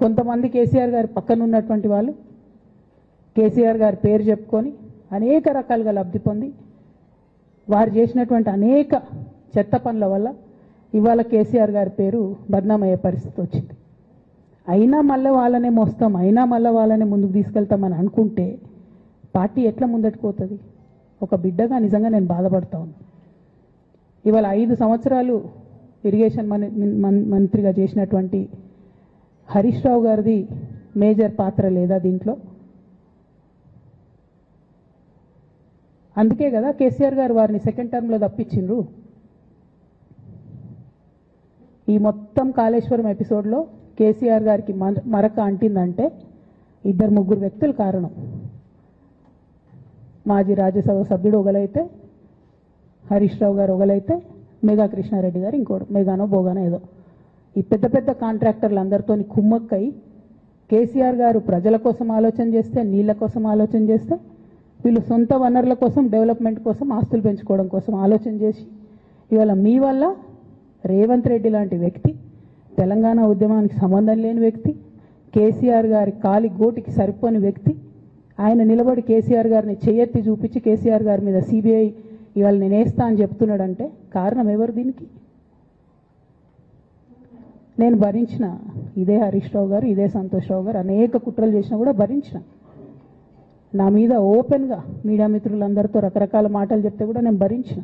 కొంతమంది కేసీఆర్ గారి పక్కన ఉన్నటువంటి వాళ్ళు కేసీఆర్ గారి పేరు చెప్పుకొని అనేక రకాలుగా లబ్ధి పొంది వారు చేసినటువంటి అనేక చెత్త పనుల వల్ల ఇవాళ కేసీఆర్ గారి పేరు బద్నామయ్యే పరిస్థితి వచ్చింది. అయినా మళ్ళీ వాళ్ళనే మోస్తాం, అయినా మళ్ళీ వాళ్ళనే ముందుకు తీసుకెళ్తామని అనుకుంటే పార్టీ ఎట్లా ముందటికి పోతుంది? ఒక బిడ్డగా నిజంగా నేను బాధపడతా ఉన్నాను. ఇవాళ 5 సంవత్సరాలు ఇరిగేషన్ మంత్రిగా చేసినటువంటి హరీష్ రావు గారిది మేజర్ పాత్ర లేదా దీంట్లో? అందుకే కదా కేసీఆర్ గారు వారిని సెకండ్ టర్మ్లో తప్పించిండ్రు. ఈ మొత్తం కాళేశ్వరం ఎపిసోడ్లో కేసీఆర్ గారికి మరక అంటిందంటే 2-3 వ్యక్తులు కారణం. మాజీ రాజ్యసభ సభ్యుడు ఒకలైతే, హరీష్ రావు గారు ఒకలైతే, మేఘా కృష్ణారెడ్డి గారు ఇంకోడు, మేఘానో బోగానో ఏదో. ఈ పెద్ద పెద్ద కాంట్రాక్టర్లు అందరితో కుమ్మక్కై కేసీఆర్ గారు ప్రజల కోసం ఆలోచన చేస్తే, నీళ్ల కోసం ఆలోచన చేస్తే, వీళ్ళు సొంత వనరుల కోసం, డెవలప్మెంట్ కోసం, ఆస్తులు పెంచుకోవడం కోసం ఆలోచన చేసి ఇవాళ మీ వల్ల రేవంత్ రెడ్డి లాంటి వ్యక్తి, తెలంగాణ ఉద్యమానికి సంబంధం లేని వ్యక్తి, కేసీఆర్ గారి కాలి గోటికి సరిపోని వ్యక్తి, ఆయన నిలబడి కేసీఆర్ గారిని చేయెత్తి చూపించి కేసీఆర్ గారి మీద సిబిఐ ఇవాళ నేను వేస్తా అని చెప్తున్నాడంటే కారణం ఎవరు దీనికి? నేను భరించిన ఇదే హరీష్ రావు గారు, ఇదే సంతోష్ రావు గారు అనేక కుట్రలు చేసినా కూడా భరించిన. నా మీద ఓపెన్గా మీడియా మిత్రులందరితో రకరకాల మాటలు చెప్తే కూడా నేను భరించిన.